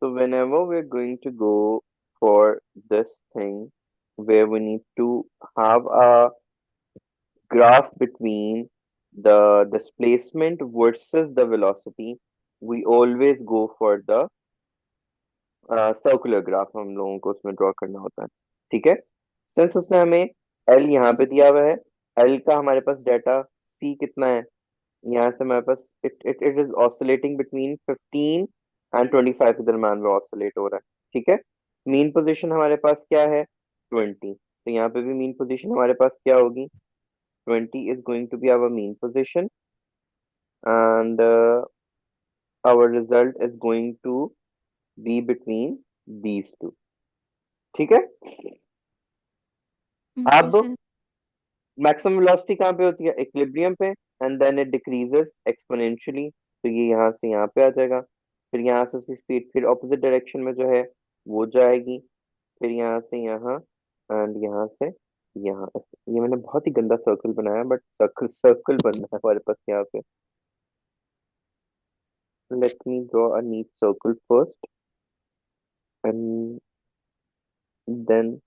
So whenever we're going to go for this thing where we need to have a graph between the displacement versus the velocity, we always go for the circular graph हम लोगों को उसमें draw करना होता है। ठीक है, since उसने हमें एल यहाँ पे दिया हुआ है, एल का हमारे पास डाटा सी कितना है, यहाँ से हमारे पास it it it is oscillating between 15 and 25 के दरम्यान में ऑसिलेट हो रहा है। ठीक है, मीन पोजीशन हमारे पास क्या है, 20। तो यहाँ पे भी मीन पोजीशन हमारे पास क्या होगी, 20 is going to be our mean position, and our result is going to be between these two। ठीक है, ओके अब सर। मैक्सिमम वेलोसिटी कहाँ पे होती है, इक्विलिब्रियम पे, and then it decreases exponentially. तो ये यहाँ से यहाँ पे आ जाएगा, फिर यहाँ से उसकी स्पीड फिर ऑपोजिट डायरेक्शन में जो है वो जाएगी, फिर यहाँ से यहाँ, एंड यहाँ से यहाँ। ये मैंने बहुत ही गंदा सर्कल बनाया, बट सर्कल सर्कल बनना है हमारे पास यहाँ पे। Let me draw a neat circle first, and then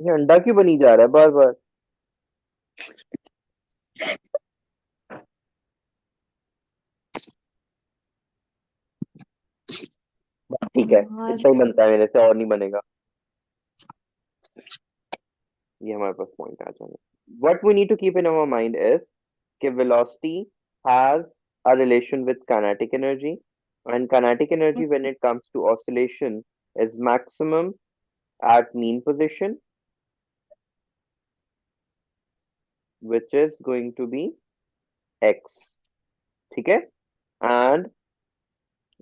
ये अंडा क्यों बनी जा रहा है बार बार। ठीक है, आज इतना ही बनता है मेरे से, और नहीं बनेगा। ये हमारे पास पॉइंट आ जाएगा। What we need to keep in our mind is कि velocity has a relation with kinetic energy, and kinetic energy when it comes to oscillation is maximum at mean position, which is going to be x। ठीक है, and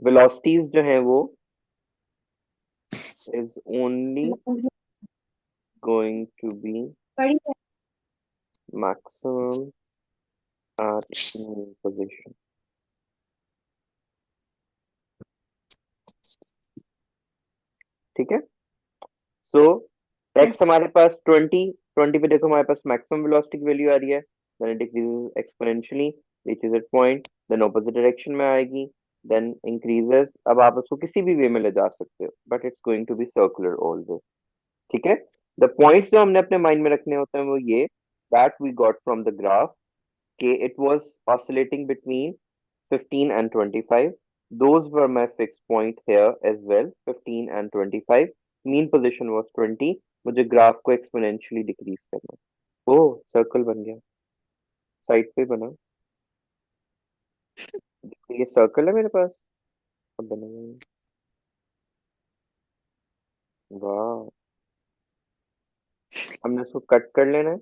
velocities जो है वो is only going to be maximum at mean position। ठीक है, so yes. x हमारे पास 20 पे देखो हमारे पास मैक्सिमम वेलोसिटी की वैल्यू आ रही है, then it decreases exponentially, reaches at point, then opposite direction में आएगी, देन इंक्रीजेस। अब आप उसको किसी भी वे में ले जा सकते हो, but it's going to be circular always. ठीक है, द पॉइंट्स जो हमने अपने माइंड में रखने होते हैं वो ये, that we got from the graph के it was oscillating between 15 and 25। Those were my fixed point here as well, 15 and 25। Mean position was 20। मुझे ग्राफ को एक्सपोनेंशियली डिक्रीज करना है। ओह, सर्कल बन गया, साइड पे बना। ये सर्कल है मेरे पास, अब बना हुआ है। वाह, हमने इसको कट कर लेना है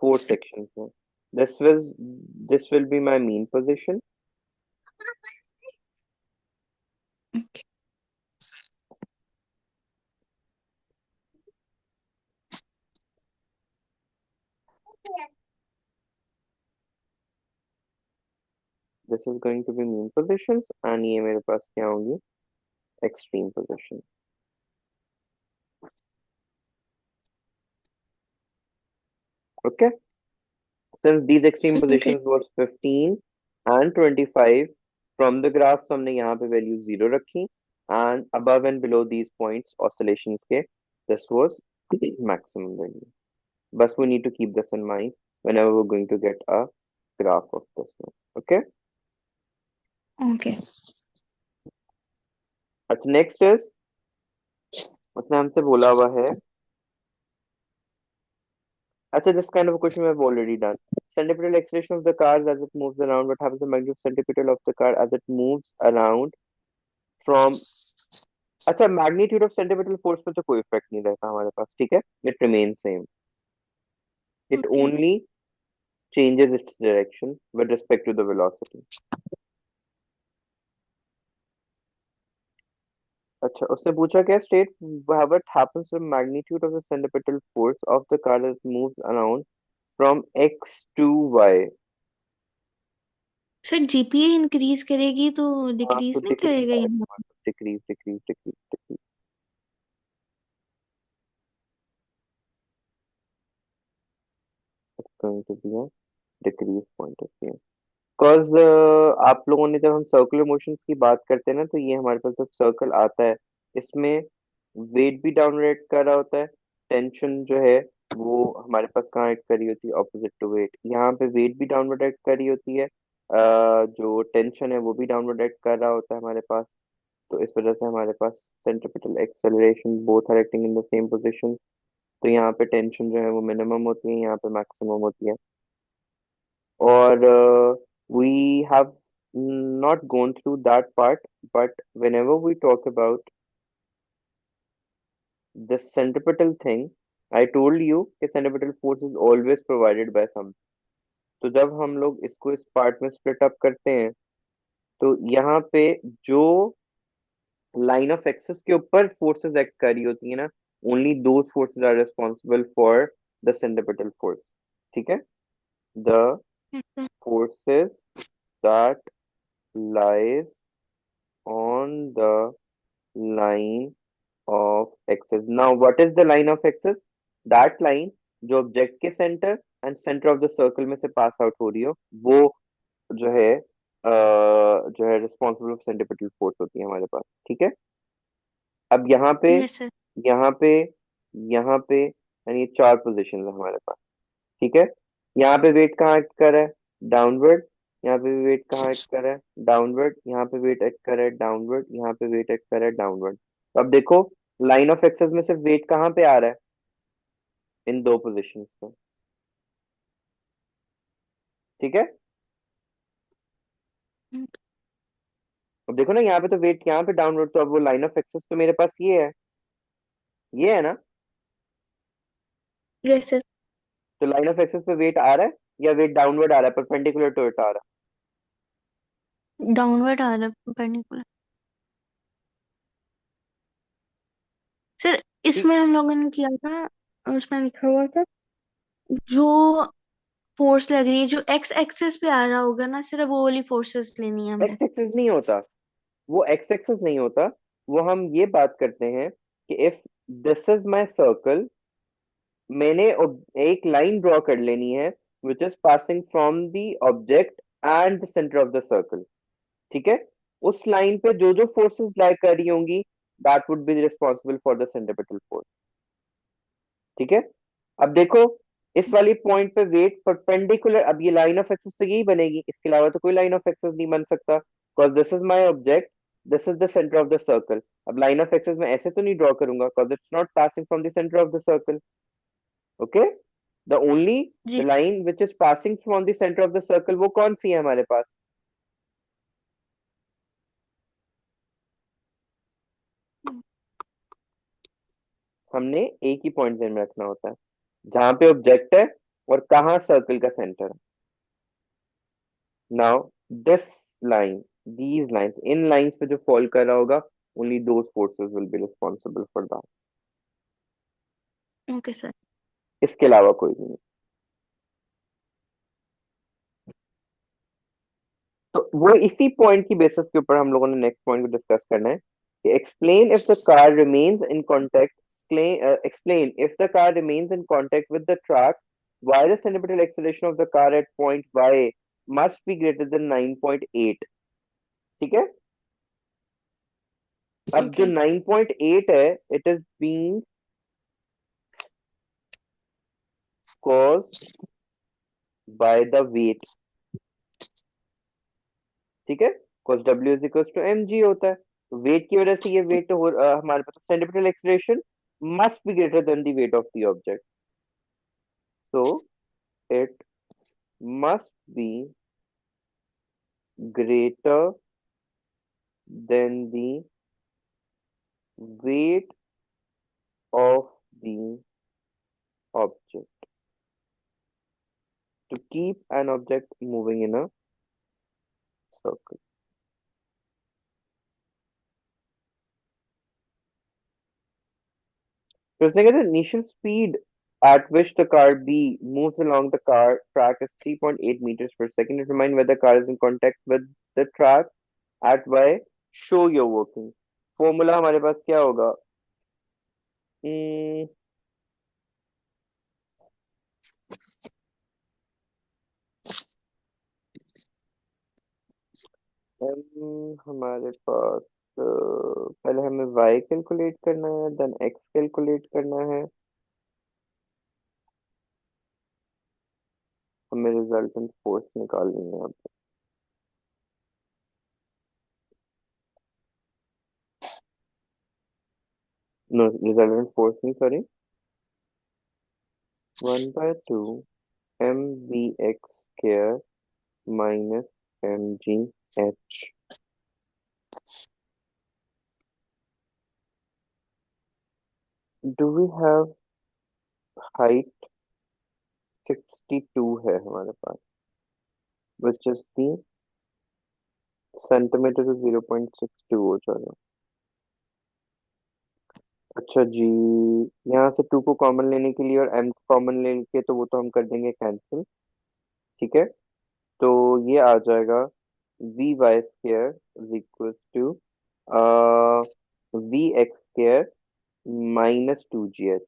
4 सेक्शन में। This will this will be my mean position. This is going to be mean positions, and ये मेरे पास क्या होंगी, extreme position. Okay, since these extreme okay. positions was 15 and 25, from the graphs हमने यहाँ पे value 0 रखी, and above and below these points oscillations के, this was maximum value। बस we need to keep this in mind whenever we're going to get a graph of this one। okay, okay. अच्छा next is, उसने हमसे बोला हुआ है, अच्छा this kind of a question we have already done। Centripetal acceleration of the car as it moves around, what happens to the magnitude centripetal of the car as it moves around from। अच्छा, magnitude of सेंटीमीटल force में तो कोई effect नहीं रहता हमारे पास। ठीक है, it remain same, it okay. Only changes its direction with respect to the velocity. अच्छा, उसने पूछा क्या, state what happens to magnitude of the centripetal force of the car that moves around from X to Y. Sir GPA increase करेगी तो हाँ, तो decrease नहीं decrease करेगा यहाँ? Decrease decrease decrease decrease, going to be a decrease point of view. Because आप लोगों ने, जब हम सर्कुलर मोशंस की बात करते हैं ना, तो ये हमारे पास जब सर्कल आता है, इसमें वेट भी डाउनवर्ड एक्ट कर रहा होता है। टेंशन जो है वो हमारे पास कहाँ एक्ट कर रही होती है? Opposite to weight. यहाँ पे वेट भी डाउनवर्ड एक्ट कर रही होती है, जो टेंशन है वो भी डाउनवर्ड एक्ट कर रहा होता है हमारे पास। तो इस वजह से हमारे पास centripetal acceleration, both are acting in the same position. तो यहाँ पे टेंशन जो है वो मिनिमम होती है, यहाँ पे मैक्सिमम होती है। और we have not gone through that part, but whenever we talk about this centripetal thing, I told you कि centripetal force is always provided by some. तो जब हम लोग इसको इस पार्ट में स्प्लिट अप करते हैं, तो यहाँ पे जो लाइन ऑफ एक्सिस के ऊपर फोर्सेस एक्ट कर रही होती है ना, only those forces are responsible for the centripetal force. ठीक है? द अच्छा। Forces that lies on the line of axis. Now, what is the line of axis? That line जो ऑब्जेक्ट के centre and centre of the circle में से pass out हो रही हो, वो जो है जो है रिस्पॉन्सिबल ऑफ सेंट्रिपेटल फोर्स होती है हमारे पास। ठीक है? अब यस सर। यहाँ पे यहाँ पे यानी ये चार पोजीशन है हमारे पास। ठीक है? यहाँ पे वेट कहाँ एक्ट कर रहा है? डाउनवर्ड। यहाँ पे वेट कहाँ एक्ट कर रहा है? डाउनवर्ड। यहाँ पे वेट एक्ट कर रहा है डाउनवर्ड। यहाँ पे वेट एक्ट कर रहा है डाउनवर्ड। तो अब देखो, लाइन ऑफ एक्सेस में से वेट कहाँ पे आ रहा है? इन दो पोजीशंस पे। ठीक है? अब देखो ना, यहाँ पे तो वेट, यहाँ पे डाउनवर्ड, तो अब वो लाइन ऑफ एक्सेस तो मेरे पास ये है ना? Yes sir. तो लाइन ऑफ एक्सेस पे वेट आ रहा है या वेट डाउनवर्ड आ रहा है, परपेंडिकुलर टू इट आ रहा डाउनवर्ड आ रहा है perpendicular। सर है? इसमें हम लोगों ने किया था, उसमें लिखा हुआ था जो फोर्स लग रही है जो एक्स एक्सिस पे आ रहा होगा ना, सिर्फ वो वाली फोर्सेस लेनी है हमने। एक्स एक्सेस नहीं होता, वो एक्स एक्सेस नहीं होता। वो हम ये बात करते हैं कि if this is my circle, मैंने एक लाइन ड्रॉ कर लेनी है विच is passing from the object and the centre of the circle. ठीक है? उस लाइन पे जो जो फोर्सेस लाई कर रही होंगी, that would be responsible for the centripetal force. ठीक है? अब देखो, इस वाली पॉइंट पे वेट परपेंडिकुलर, अब ये लाइन ऑफ एक्सेस तो यही बनेगी, इसके अलावा तो कोई लाइन ऑफ एक्सेस नहीं बन सकता, because this is my object, this is the centre of the circle. अब लाइन ऑफ एक्सेस में ऐसे तो नहीं ड्रॉ करूंगा, because it's not passing from the centre of the circle. Okay? The only the जी। Line which is passing from the centre of the circle, वो कौन सी है हमारे पास? हमने एक ही पॉइंट ध्यान में रखना होता है, जहां पे ऑब्जेक्ट है और कहाँ सर्कल का सेंटर है। Now this line, these lines, in lines पे जो फॉल कर रहा होगा, only those forces will be responsible for that. Okay sir. इसके अलावा कोई नहीं। तो वो इसी पॉइंट की बेसिस के ऊपर हम लोगों ने नेक्स्ट पॉइंट को डिस्कस करना है कि explain if the car remains in contact, explain if the car remains in contact with the track, why the centripetal acceleration of the car at point y must be greater than 9.8। ठीक है? अब जो okay. 9.8 है, it is being caused by the weight। ठीक है? cos w is equal to mg होता है, तो वेट की वजह से ये वेट हमारे पास centripetal acceleration must be greater than the weight of the object. So it must be greater than the weight of the object to keep an object moving in a circle। तो इसने कहते हैं initial speed at which the car B moves along the car track is 3.8 meters per second. Determine whether the car is in contact with the track at Y, show your working। Formula हमारे पास क्या होगा? हम्म, हमारे पास पहले हमें y calculate करना है, then x calculate करना है। हमें रिजल्टेंट फोर्स निकालनी है अब। नो, रिजल्टेंट फोर्स नहीं, sorry. 1/2 mvx² minus mgh। Do we have height 62 है हमारे पास, which is the centimetre to 0.62 हो जाएगा। अच्छा जी, यहाँ से 2 को कॉमन लेने के लिए और m को कॉमन लेके तो वो तो हम कर देंगे कैंसिल। ठीक है, तो ये आ जाएगा vy² is equal to vx² minus 2gh,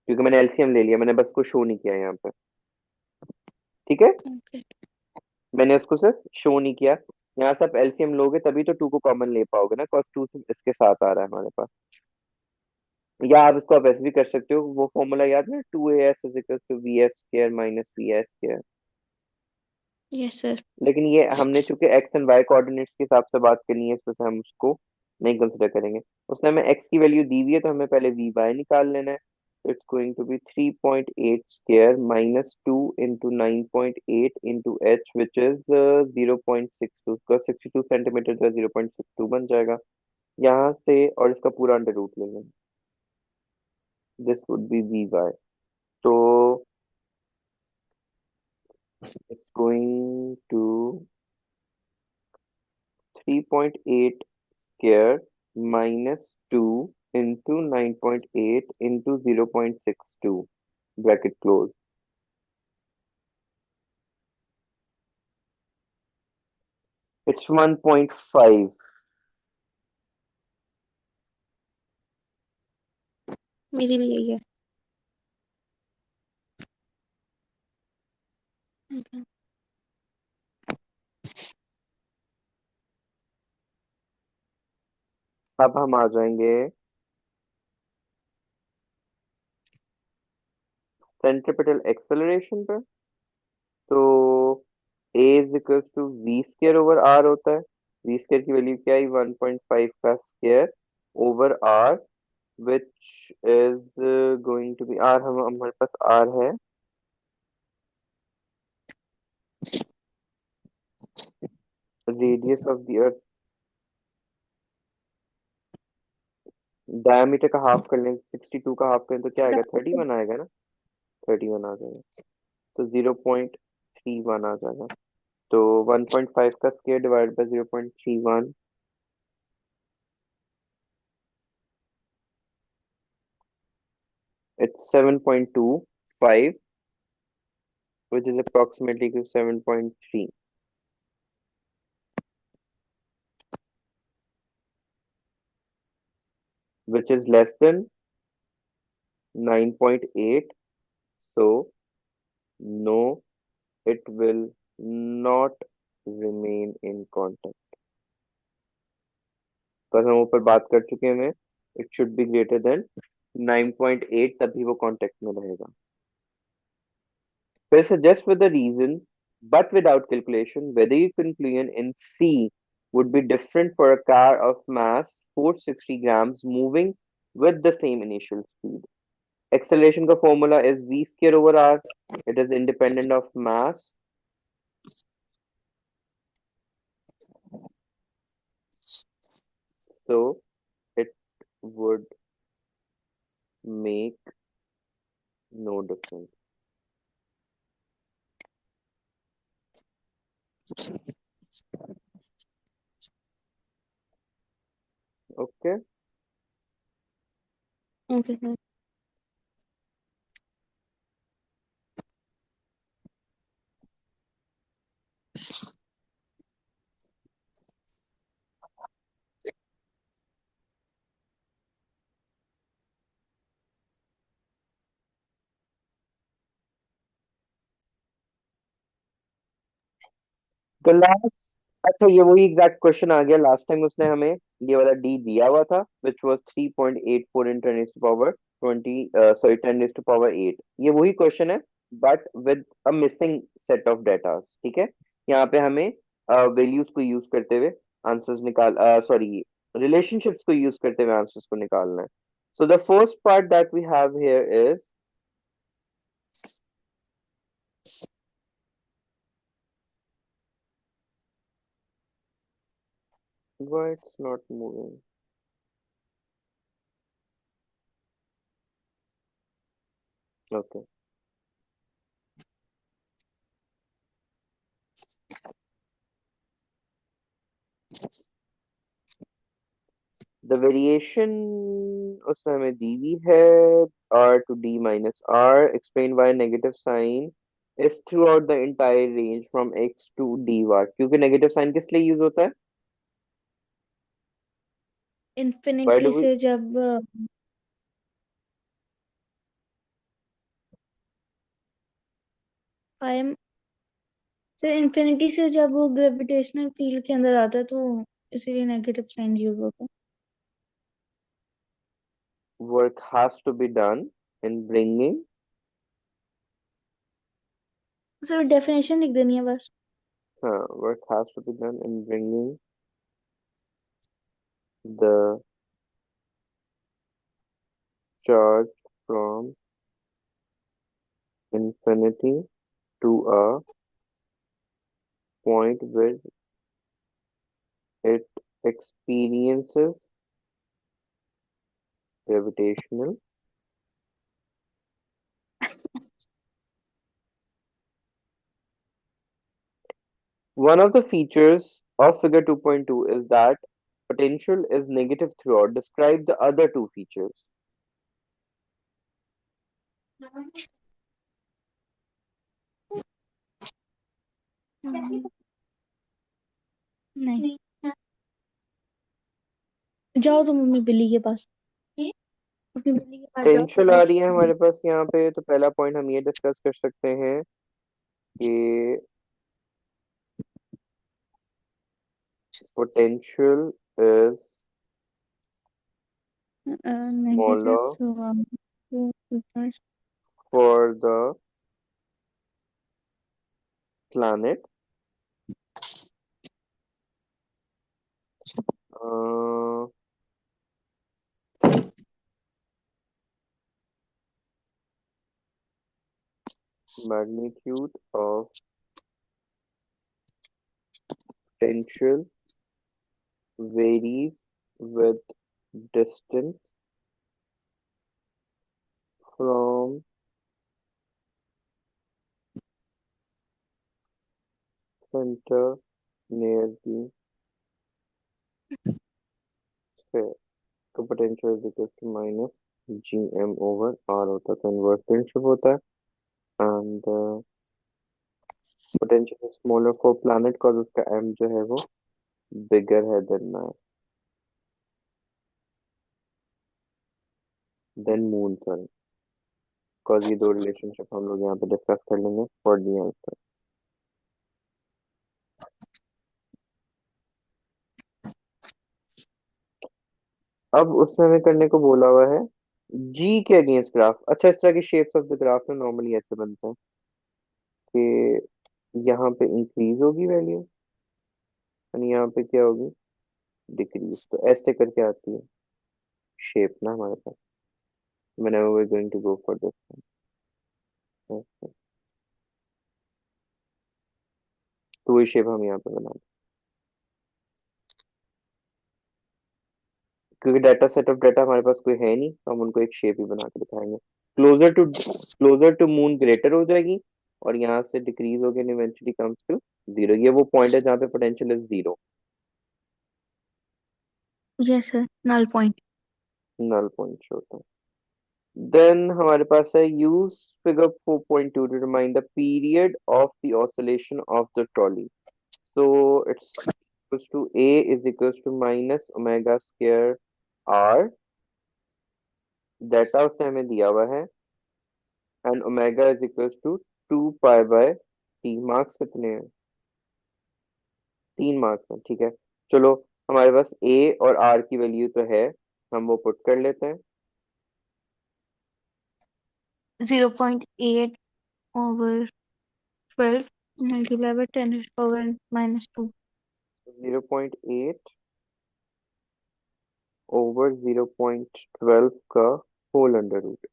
क्योंकि मैंने एलसीएम ले लिया, मैंने बस को शो नहीं किया यहाँ पे। ठीक है, ओके। मैंने उसको सिर्फ शो नहीं किया। यहाँ से आप एलसीएम लोगे तभी तो 2 को कॉमन ले पाओगे ना, cos 2 इसके साथ आ रहा है हमारे पास। या आप वैसे भी कर सकते हो, वो फॉर्मूला याद है, 2as is equal to vf² minus vs²। Yes sir. लेकिन ये हमने चूंकि एक्स एंड वाई कोऑर्डिनेट्स के हिसाब से बात करनी है, इस वजह से हम उसको नहीं कंसिडर करेंगे। उसने हमें एक्स की वैल्यू दी हुई है, तो हमें पहले वी वाई निकाल लेना है। तो it's going to be 3.8² minus 2 into 9.8 into H, which is 0.62, का 62 सेंटीमीटर का 0.62 बन जाएगा यहाँ से, और इसका पूरा अंडर रूट लेंगे। This would be V Y. तो it's going to 3.8 square minus 2 into 9.8 into 0.62, bracket close. It's 1.5. मेरी भी यही है। Okay. अब हम आ जाएंगे सेंट्रीपिटल एक्सेलरेशन पर। तो a is equal to v² over r होता है। v² की वैल्यू क्या है, 1.5 का square over r, which is going to be r, हम हमारे पास r है radius of the earth. Diameter का हाफ कर लें, 62 का हाफ करें तो क्या आएगा, 31 आएगा ना। 31 आ जाएगा, तो 0.31 आ जाएगा। तो 1.5 का square divide by 0.31, it's 7.25, which is approximately to 7.3, which is less than 9.8. So no, it will not remain in contact। पर हम ऊपर बात कर चुके हैं, it should be greater then 9.8, तभी वो कांटेक्ट में रहेगा। They suggest with the reason, but without calculation, whether your conclusion in C would be different for a car of mass 460 grams moving with the same initial speed. Acceleration का formula is v² over r. It is independent of mass, so it would make no difference. Okay. Okay sir. The last अच्छा, ये वही exact question आ गया last time उसने हमें ये वाला D दिया हुआ था, which was 3.84 in 10 to power 20, sorry 10 to power 8। ये वही क्वेश्चन है, but with a missing set of data. ठीक है, यहाँ पे हमें वैल्यूज को यूज करते हुए आंसर्स निकाल, सॉरी, रिलेशनशिप्स को यूज करते हुए आंसर्स को निकालना है। So the first part that we have here is, why it's not moving? Okay. The variation उसमें हमें दी हुई है, r to d minus r, explained by negative sign is throughout the entire range from x to d var। क्योंकि negative sign किस लिए use होता है? Why do infinity we? से जब आई एम से इन्फिनिटी से जब वो ग्रेविटेशनल फील्ड के अंदर आता है तो इसीलिए नेगेटिव साइन यूज होता है। Work has to be done in bringing, सिर्फ डेफिनेशन लिख देनी है बस। हाँ, work has to be done in bringing the charge from infinity to a point where it experiences gravitational. One of the features of figure 2.2 is that potential is negative throughout. Describe the other two features. नहीं, जाओ तुम mummy बिल्ली के पास, अपनी बिल्ली के पास जाओ potential आ बस। रही है हमारे पास यहाँ पे, तो पहला पॉइंट हम ये डिस्कस कर सकते हैं कि potential is negative smaller through for the planet. Uh, Magnitude of potential varies with distance from center near the sphere। तो potential is equal to minus GM/R होता है, तो इनवर्स फ्रेंडशिप होता है। And potential is smaller for planet cause उसका M जो है वो बिगर है देन मून, सॉरी, कॉज ये दो रिलेशनशिप हम लोग यहाँ पे डिस्कस कर लेंगे फॉर दी आंसर। अब उसमें हमें करने को बोला हुआ है जी के अगेंस्ट ग्राफ। अच्छा, इस तरह के शेप्स ऑफ द ग्राफ में नॉर्मली ऐसे बनते हैं कि यहाँ पे इंक्रीज होगी वैल्यू और यहाँ पे क्या होगी, डिक्रीज। तो ऐसे करके आती है शेप ना हमारे पास, whenever we're going to go for this one। तो वही शेप हम यहाँ पे बनाते हैं। क्योंकि डाटा सेट ऑफ डाटा हमारे पास कोई है नहीं, तो हम उनको एक शेप ही बना के दिखाएंगे। क्लोजर टू मून ग्रेटर हो जाएगी, और यहाँ से डिक्रीज होगी and eventually comes to zero. ये वो पॉइंट है जहाँ पे potential is zero, yes sir, null point. Null point होता है। देन हमारे पास है use figure 4.2 to remind the period of the oscillation of the trolley. So it's equals to A is equals to minus omega square R। Data उसने हमें दिया हुआ है, and omega is equals to 2 pi by T. Marks कितने हैं? 3 marks हैं, ठीक है। चलो, हमारे पास ए और आर की वैल्यू तो है, हम वो पुट कर लेते हैं। 0.8 over 12 multiplied by 10 to the power minus 2. 0.8 over 0.12 का whole under root,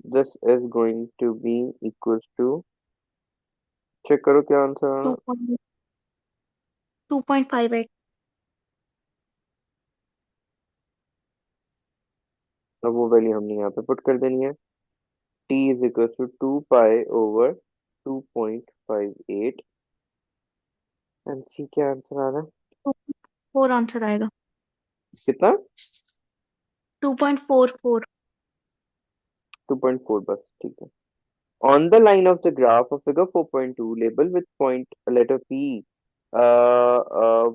this is going to be equal to, check करो क्या आंसर आना। 2.58. अब वो वैल्यू हमने यहाँ पे पुट कर देनी है। t is equal to 2 pi over 2.58, and C क्या आंसर आ रहा है? 4 आंसर आएगा। कितना? 2.44. 2.4 बस, ठीक है। On the line of the graph of figure 4.2, label with point letter P,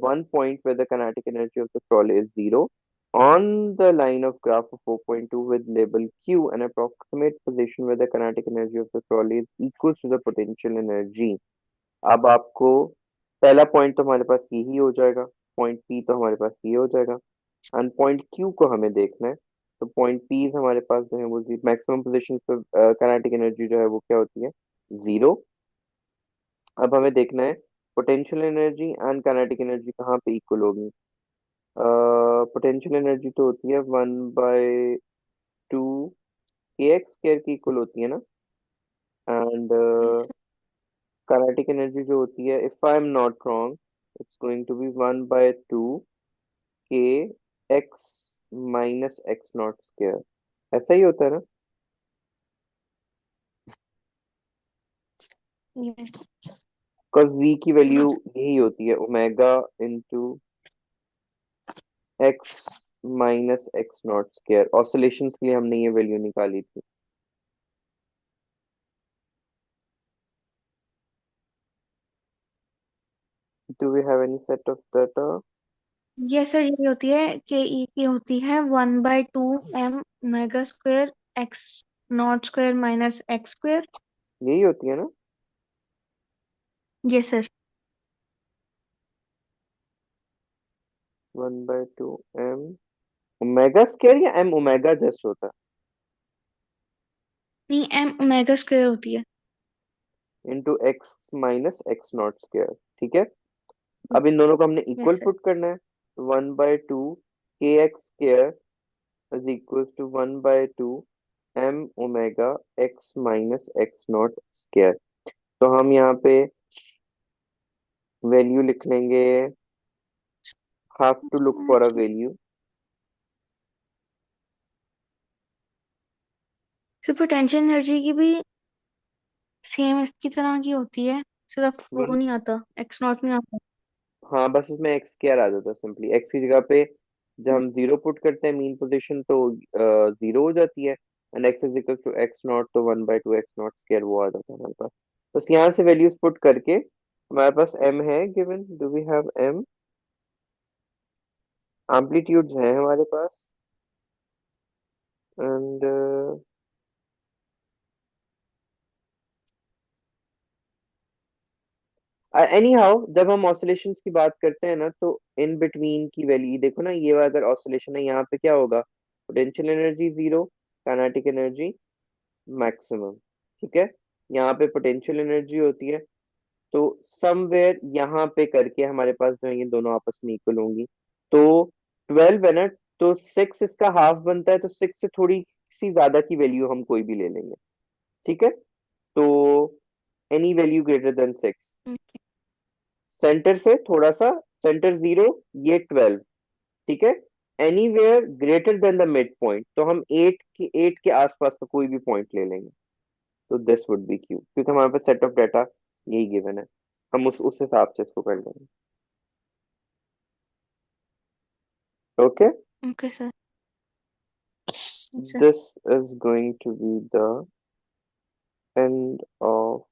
one point where the kinetic energy of the trolley is zero. On the line of graph of 4.2 with label Q, an approximate position where the kinetic energy of the trolley is equal to the potential energy. अब आपको पहला point तो हमारे पास यही हो जाएगा, point P तो हमारे पास ये हो जाएगा, एंड पॉइंट Q को हमें देखना है। तो पॉइंट P हमारे पास जो है वो मैक्सिमम पोजीशन पे काइनेटिक एनर्जी जो है वो क्या होती है? 0। अब हमें देखना है potential energy and kinetic energy कहाँ पे इक्वल होगी। पोटेंशियल एनर्जी तो होती है 1/2 के एक्स स्क्वायर की इक्वल होती है ना, एंड Yes, काइनेटिक एनर्जी जो होती है, if I am not wrong, it's going to be 1/2 K X minus X not square, ऐसा ही होता है ना? yes. बिकॉज v की वैल्यू यही होती है, omega into X minus X not square. Oscillations के लिए हमने ये वैल्यू निकाली थी। Do we have any set of data? ये सर ये होती है के ई की होती है 1/2 m mega square x not square minus x square. यही होती है ना? ये सर 1/2 m ओमेगा स्क्वायर, या m ओमेगा जस्ट होता पी एम ओमेगा स्क्वायर होती है। है, into X minus X not square, ठीक है। अब इन दोनों को हमने इक्वल यस सर। पुट करना है। 1/2 K X square is equal to 1/2 m omega X minus X not square. तो हम यहाँ पे वैल्यू लिख लेंगे, have to look for a value। Sir potential energy की भी सेम इसकी तरह की होती है, सिर्फ वो वन, नहीं आता, एक्स नॉट नहीं आता। हाँ बस इसमें एक्स स्क्वायर आ जाता है सिंपली, एक्स की जगह पे जब हम जीरो पुट करते हैं मीन पोजीशन तो जीरो हो जाती है, and X is equal to X not, तो 1/2 एक्स नॉट स्क्वायर वो आ जाता है हमारे पास। बस यहाँ से वैल्यूज पुट करके हमारे पास एम है given, do we have M, amplitudes हैं हमारे पास, एंड एनी हाउ जब हम ऑसिलेशंस की बात करते हैं ना, तो इन बिटवीन की वैल्यू देखो ना, ये अगर ऑसिलेशन है यहाँ पे क्या होगा? Potential energy zero, kinetic energy maximum, ठीक है। यहाँ पे पोटेंशियल एनर्जी होती है, तो समवेयर यहाँ पे करके हमारे पास जो है ये दोनों आपस में इक्वल होंगी। तो 12 है ना, तो 6 इसका हाफ बनता है, तो 6 से थोड़ी सी ज्यादा की वैल्यू हम कोई भी ले लेंगे, ठीक है। तो any value greater than 6, centre से थोड़ा सा, सेंटर 0, ये 12, ठीक है। Anywhere greater than the mid point, तो हम 8 के आसपास का कोई भी पॉइंट ले लेंगे, तो दिस वुड बी क्यू, क्योंकि हमारे पास सेट ऑफ डाटा यही गिवन है, हम उस हिसाब से इसको कर लेंगे। Okay, okay sir. Sir this is going to be the end of